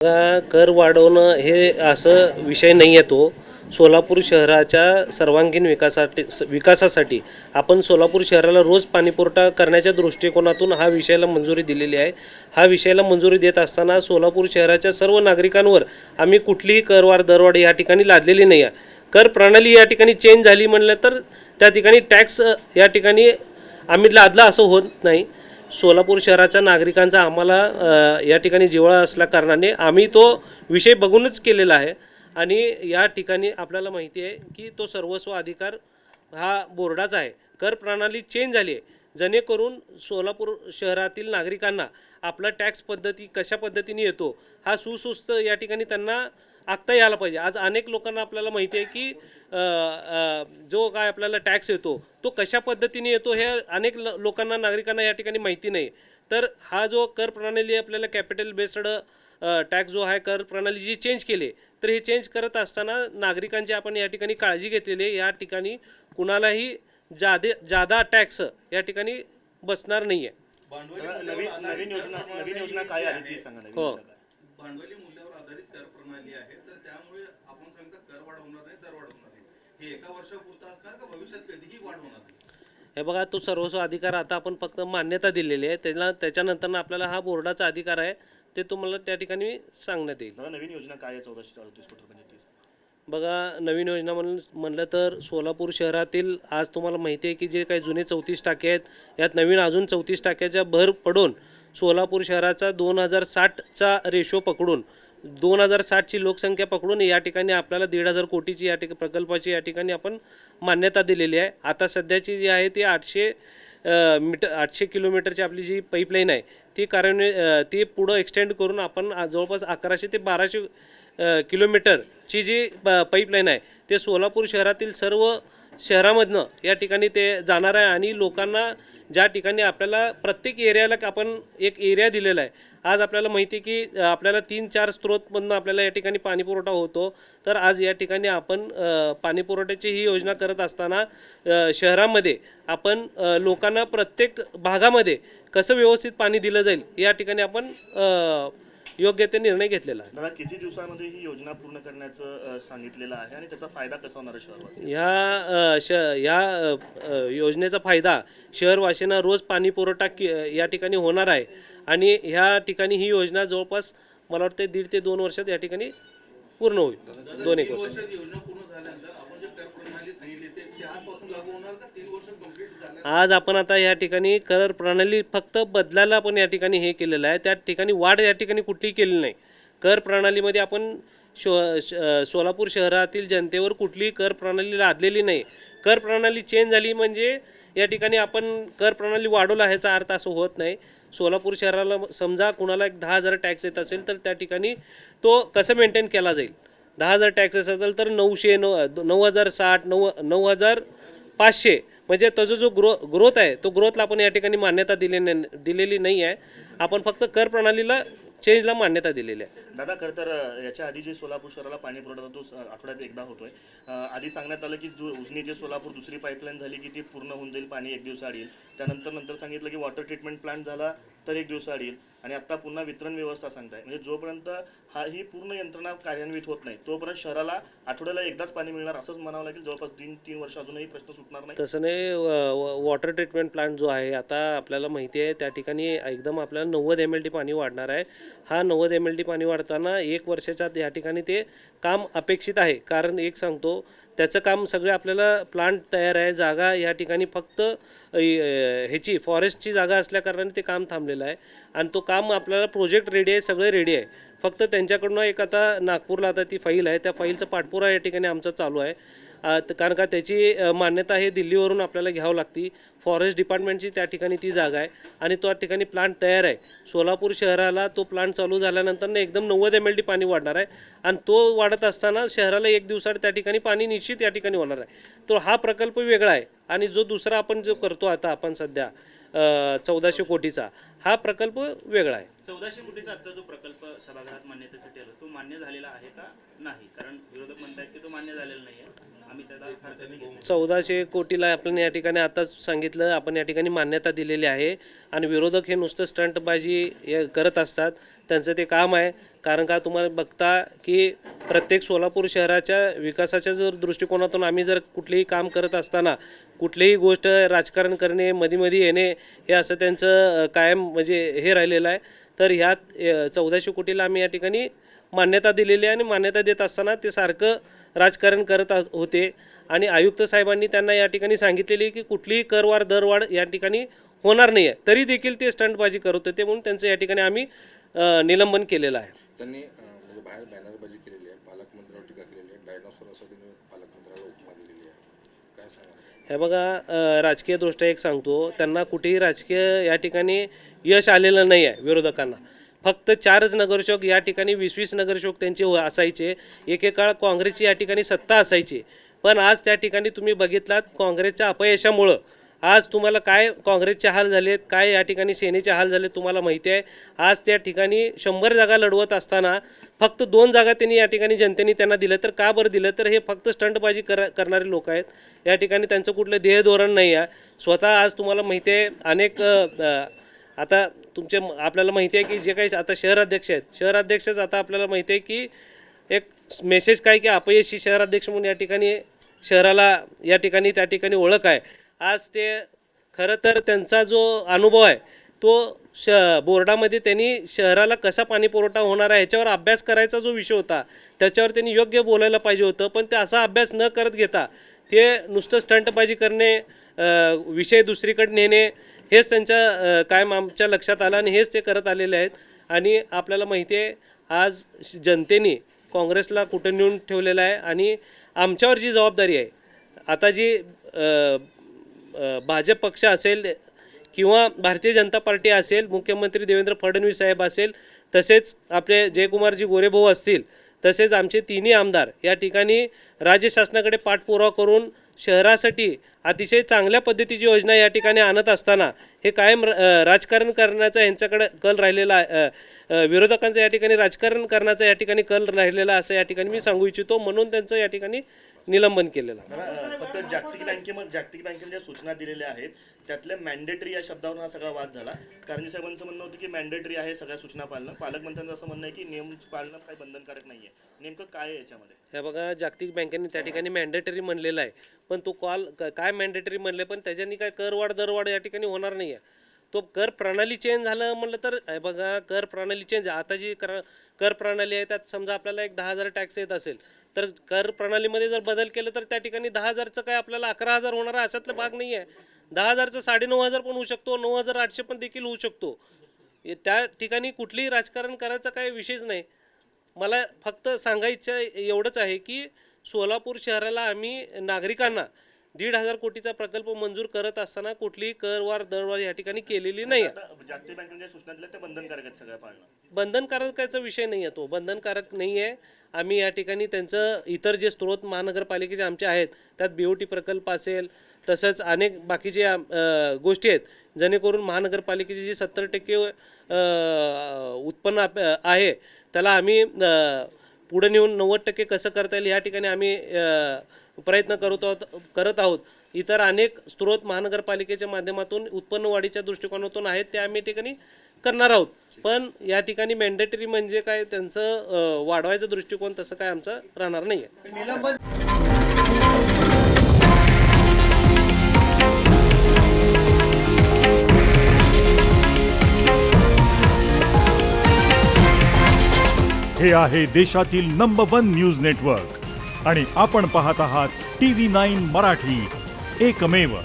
कर वाढवणं हे असं विषय नाही आहे तो. सोलापूर शहराच्या सर्वांगीण विकासासाठी आपण सोलापूर शहराला रोज पाणीपुरवठा करण्याच्या दृष्टिकोनातून हा विषयाला मंजुरी दिलेली आहे. हा विषयाला मंजुरी देत असताना सोलापूर शहराच्या सर्व नागरिकांवर आम्ही कुठलीही करवाढ दरवाढ या ठिकाणी लादलेली नाही आहे. कर प्रणाली या ठिकाणी चेंज झाली म्हणलं तर त्या ठिकाणी टॅक्स या ठिकाणी आम्ही लादला असं होत नाही. सोलापूर शहराच्या नागरिकांचा आम्हाला या ठिकाणी जिव्हाळा असल्या कारणाने आम्ही तो विषय बघूनच केलेला आहे. आणि या ठिकाणी आपल्याला माहिती आहे की तो सर्वस्व अधिकार हा बोर्डाचा आहे. कर प्रणाली चेंज झाली आहे जेणेकरून सोलापूर शहरातील नागरिकांना आपला टॅक्स पद्धती कशा पद्धतीने येतो हा सुस्पष्ट या ठिकाणी त्यांना आखता यायला पाहिजे. आज अनेक लोकांना आपल्याला माहिती आहे की जो काय आपल्याला टॅक्स येतो तो कशा पद्धतीने येतो हे अनेक लोकांना नागरिकांना या ठिकाणी माहिती नाही. तर हा जो कर प्रणाली आपल्याला कॅपिटल बेस्ड टॅक्स जो आहे कर प्रणाली जी चेंज केली तर हे चेंज करत असताना नागरिकांची आपण या ठिकाणी काळजी घेतलेली आहे. या ठिकाणी कुणालाही जादा टॅक्स या ठिकाणी बसणार नाही आहे. नवीन योजना काय आहे ती सांगा. हो, भांडवली मूल्यावर आधारित कर प्रणाली आहे तर त्यामुळे आपण सांगता कर वाढ होणार नाही दर वाढ होणार नाही. हे एका वर्षापुरता असणार का भविष्यात कधीही वाढ होणार नाही? हे बघा तो सर्वस्व अधिकार आता आपण फक्त मान्यता दिलेली आहे. त्याच्यानंतर आपल्याला हा बोर्डाचा अधिकार आहे ते तुम्हाला त्या ठिकाणी सांगण्यात येईल. नवीन योजना काय आहे 1438 कोटी रुपयांची? बघा नवीन योजना म्हणलं तर सोलापूर शहरातील आज तुम्हाला माहिती आहे की जे काही जुने 34 टाके आहेत यात नवीन अजून 34 टाक्याच्या भर पडून सोलापूर शहराचा 2060चा रेशो पकडून 2060ची लोकसंख्या पकडून या ठिकाणी आपल्याला 1,500 कोटीची या ठिकाणी प्रकल्पाची या ठिकाणी आपण मान्यता दिलेली आहे. आता सध्याची जी आहे ती 800 किलोमीटरची आपली जी पाईपलाईन आहे ती पुढं एक्सटेंड करून आपण जवळपास 1100 ते 1200 किलोमीटरची जी पाईपलाईन आहे ते सोलापूर शहरातील सर्व शहरामधनं या ठिकाणी ते जाणार आहे. आणि लोकांना ज्या ठिकाणी आपल्याला प्रत्येक एरियाला आपण एक एरिया दिलेला आहे. आज आपल्याला माहिती आहे की आपल्याला 3-4 स्त्रोतमधनं आपल्याला या ठिकाणी पाणीपुरवठा होतो. तर आज या ठिकाणी आपण पाणीपुरवठ्याची ही योजना करत असताना शहरामध्ये आपण लोकांना प्रत्येक भागामध्ये कसं व्यवस्थित पाणी दिलं जाईल या ठिकाणी आपण योग्य ते निर्णय घेतलेला आहे. दादा किती दिवसामध्ये ही योजना पूर्ण करण्याचं सांगितलेलं आहे आणि त्याचा फायदा कसा होणार आहे शहरवासी? या योजनेचा फायदा शहरवासीयांना रोज पाणी पुरवठा या ठिकाणी होणार आहे. आणि ह्या ठिकाणी ही योजना जवळपास मला वाटते 1.5 ते 2 वर्षात या ठिकाणी पूर्ण होईल. 2-1 वर्ष योजना पूर्ण झाल्यानंतर आपण जे कर प्रणाली सांगितली ते आजपासून लागू होणार का 3 वर्ष कंप्लीट झालं? आज आपण आता या ठिकाणी कर प्रणाली फक्त बदलायला आपण या ठिकाणी हे केलेलं आहे. त्या ठिकाणी वाढ या ठिकाणी कुठलीही केली नाही. कर प्रणालीमध्ये आपण सोलापूर शहरातील जनतेवर कुठलीही कर प्रणाली लादलेली नाही. कर प्रणाली चेंज झाली म्हणजे या ठिकाणी आपण कर प्रणाली वाढवला ह्याचा अर्थ असं होत नाही. सोलापूर शहराला समजा कुणाला एक 10,000 टॅक्स येत असेल तर त्या ठिकाणी तो कसं मेंटेन केला जाईल. 10,000 टॅक्स असेल तर 900 9,060 9,500 म्हणजे त्याचा जो ग्रोथ आहे तो ग्रोथला आपण या ठिकाणी मान्यता दिलेली नाही आहे. आपण फक्त कर प्रणालीला चेंजला मान्यता दिलेली आहे. दादा खरं तर याच्या आधी जे सोलापूर शहराला पाणी पुरवठा तो आठवड्यात एकदा होतोय. आधी सांगण्यात आलं की जो उजनी ते सोलापूर दुसरी पाईपलाईन झाली की ती पूर्ण होऊन जाईल, पाणी 1 दिवसाआड येईल. नंतर सांगितलं की वॉटर ट्रीटमेंट प्लांट झाला तर 1 दिवसाआड येईल. आणि आता पुन्हा वितरण व्यवस्था सांगताय. म्हणजे जोपर्यंत ही पूर्ण यंत्रणा कार्यान्वित होत नाही तोपर्यंत शहराला आठवड्याला एकदाच पाणी मिळणार असंच म्हणावं लागेल. जवळपास 3 वर्ष अजूनही प्रश्न सुटणार नाही. तसं नाही. वॉटर ट्रीटमेंट प्लांट जो आहे आता आपल्याला माहिती आहे त्या ठिकाणी एकदम आपल्याला 90 MLD पाणी वाढणार आहे. हा 90 MLD पाणी वाढताना 1 वर्षाच्या या ठिकाणी ते काम अपेक्षित आहे. कारण एक सांगतो त्याचं काम सगळं आपल्याला प्लांट तयार आहे. जागा या ठिकाणी फक्त ह्याची फॉरेस्टची जागा असल्या कारणाने ते काम थांबलेलं आहे. आणि तो काम आपल्याला प्रोजेक्ट रेडी आहे, सगळं रेडी आहे. फक्त त्यांच्याकडून एक आता नागपूरला आता ती फाईल आहे त्या फाईलचा पाठपुरावा या ठिकाणी आमचा चालू आहे. कारण का त्याची मान्यता हे दिल्लीवरून आपल्याला घ्यावं लागते. फॉरेस्ट डिपार्टमेंटची त्या ठिकाणी ती जागा आहे आणि त्या ठिकाणी प्लांट तयार आहे. सोलापूर शहराला तो प्लांट चालू झाल्यानंतर एकदम 90 MLD पाणी वाढणार आहे. आणि तो वाढत असताना शहराला 1 दिवसाआड त्या ठिकाणी पाणी निश्चित या ठिकाणी होणार आहे. तो हा प्रकल्प वेगळा आहे. आणि जो दुसरा आपण जो करतो आता आपण सध्या 1400 कोटीचा हा प्रकल्प वेगळा आहे. 1400 कोटीचा आजचा जो प्रकल्प सभागृहात मान्यतेसाठी आला तो मान्य झालेला आहे का नाही? कारण विरोधक म्हणतात की तो मान्य झालेला नाही आहे, आम्ही त्याला हरकत नाही घेतली. 1400 कोटीला आपण या ठिकाणी आताच सांगितलं, आपण या ठिकाणी मान्यता दिलेली आहे आणि विरोधक हे नुसतं स्टंटबाजी करत असतात, त्यांचं ते काम आहे. कारण का तुम्हाला बघता की प्रत्येक सोलापूर शहराच्या विकासाच्या जर दृष्टिकोनातून आम्ही जर कुठलेही काम करत असताना कुठलीही गोष्ट राजकारण करणे, मध्ये येणे हे असं त्यांचं कायम म्हणजे हे राहिलेलं आहे. तर ह्यात 1400 कोटीला आम्ही या ठिकाणी मान्यता दिलेली आहे आणि मान्यता देत असताना ते सारखं राजकारण करत होते आणि आयुक्त साहेबांनी त्यांना या ठिकाणी सांगितलेली की कुठलीही करवाढ दरवाढ या ठिकाणी होणार नाही आहे, तरी देखील ते स्टंटबाजी करत होते. म्हणून त्यांचं या ठिकाणी आम्ही निलंबन केलेलं आहे. त्यांनी म्हणजे बाहेर बॅनरबाजी केलेली आहे, पालकमंत्र्यावर टीका केलेली आहे, डायनोसॉर असं त्यांनी पालकमंत्र्याला उपमा दिलेली आहे. काय सांगा? हे बघा, राजकीयदृष्ट्या एक सांगतो, त्यांना कुठेही राजकीय या ठिकाणी यश आलेलं नाही आहे विरोधकांना. फक्त 4च नगरसेवक या ठिकाणी 20-20 नगरसेवक त्यांचे असायचे. एकेकाळ काँग्रेसची या ठिकाणी सत्ता असायची, पण आज त्या ठिकाणी तुम्ही बघितलात काँग्रेसच्या अपयशामुळं आज तुम्हाला काय काँग्रेसचे हाल झालेत, काय या ठिकाणी सेनेचे हाल झाले तुम्हाला माहिती आहे. आज त्या ठिकाणी 100 जागा लढवत असताना फक्त 2 जागा त्यांनी या ठिकाणी जनतेने त्यांना दिलं. तर का बरं दिलं? तर हे फक्त स्टंटबाजी करणारे लोक आहेत. या ठिकाणी त्यांचं कुठलं ध्येय धोरण नाही आहे. स्वतः आज तुम्हाला माहिती आहे अनेक आता आपल्याला माहिती आहे की जे काही आता शहराध्यक्ष आहेत, शहराध्यक्षच आता आपल्याला माहिती आहे की एक मेसेज काय की अपयशी शहराध्यक्ष म्हणून या ठिकाणी शहराला या ठिकाणी त्या ठिकाणी ओळख आहे. आज ते खरं तर त्यांचा जो अनुभव आहे तो बोर्डामध्ये त्यांनी शहराला कसा पाणी पुरवठा होणार आहे ह्याच्यावर अभ्यास करायचा जो विषय होता त्याच्यावर त्यांनी योग्य बोलायला पाहिजे होतं. पण ते असा अभ्यास न करत घेता ते नुसतं स्टंटबाजी करणे, विषय दुसरीकडे नेणे हेच त्यांच्या कायम आमच्या लक्षात आलं आणि हेच ते करत आलेले आहेत. आणि आपल्याला माहिती आहे आज जनतेने काँग्रेसला कुठं नेऊन ठेवलेलं आहे आणि आमच्यावर जी जबाबदारी आहे आता जी भाजप पक्ष असेल किंवा भारतीय जनता पार्टी असेल, मुख्यमंत्री देवेंद्र फडणवीस साहेब असेल, तसेच आपले जयकुमारजी गोरेभाऊ असतील, तसेच आमचे तिन्ही आमदार या ठिकाणी राज्य शासनाकडे पाठपुरावा करून शहरासाठी अतिशय चांगल्या पद्धतीची योजना या ठिकाणी आणत असताना हे कायम राजकारण करण्याचा यांच्याकडे कल राहिलेला आहे. विरोधकांचं या ठिकाणी राजकारण करण्याचा या ठिकाणी कल राहिलेला असं या ठिकाणी मी सांगू इच्छितो. म्हणून त्यांचं या ठिकाणी निलंबन केलेलं. फक्त जागतिक बँकेने ज्या सूचना दिलेल्या आहेत त्यातल्या मॅन्डेटरी या शब्दावर हा सगळा वाद झाला. कारंजी साहेबांचं म्हणणं होतं की मॅन्डेटरी आहे सगळ्या सूचना पाळणं, पालकमंत्र्यांचं असं म्हणणं आहे की नियम पाळणं काही बंधनकारक नाही आहे. नेमकं काय आहे याच्यामध्ये? हे बघा, जागतिक बँकेने त्या ठिकाणी मॅन्डेटरी म्हणलेलं आहे, पण तो काय मॅन्डेटरी म्हणले पण त्याच्यानी काय करवाढ दरवाढ या ठिकाणी होणार नाही आहे. तो कर प्रणाली चेंज झालं म्हणलं तर हे बघा, कर प्रणाली चेंज आता जी कर प्रणाली आहे त्यात समजा आपल्याला एक 10,000 टॅक्स येत असेल तर कर प्रणालीमध्ये जर बदल केलं तर त्या ठिकाणी 10,000चं काय आपल्याला 11,000 होणार आहे अशातला भाग नाही आहे. 10,000चं 9,500 पण होऊ शकतो, 9,800 पण देखील होऊ शकतो. त्या ठिकाणी कुठलीही राजकारण करायचा काही विषयच नाही. मला फक्त सांगायचं एवढंच आहे की सोलापूर शहराला आम्ही नागरिकांना 1,500 कोटीचा प्रकल्प मंजूर करत असताना कुठलीही करवाढ दरवाढ या ठिकाणी केलेली नाही आहे. जागतिक बँकेने ज्या सूचना दिल्या त्या बंधनकारक आहेत सगळ्या पाळणं. बंधनकारकाचा विषय नाही आहे, तो बंधनकारक नाही आहे. आम्ही या ठिकाणी त्यांचं इतर जे स्त्रोत महानगरपालिकेचे आमचे आहेत त्यात BOT प्रकल्प असेल, तसंच अनेक बाकीचे गोष्टी आहेत जेणेकरून महानगरपालिकेचे जे 70% उत्पन्न आहे त्याला आम्ही पुढे नेऊन 90% कसं करता येईल या ठिकाणी आम्ही प्रयत्न करत आहोत. इतर अनेक स्त्रोत महानगरपालिकेच्या माध्यमातून उत्पन्न वाढीच्या दृष्टिकोनातून आहेत ते आम्ही ठिकाणी करणार आहोत. पण या ठिकाणी मॅन्डेटरी म्हणजे काय त्यांचं वाढवायचा दृष्टिकोन तसं काय आमचं राहणार नाही आहे. हे आहे देशातील नंबर 1 न्यूज नेटवर्क आणि आपण पाहत आहात TV9 मराठी, एकमेव.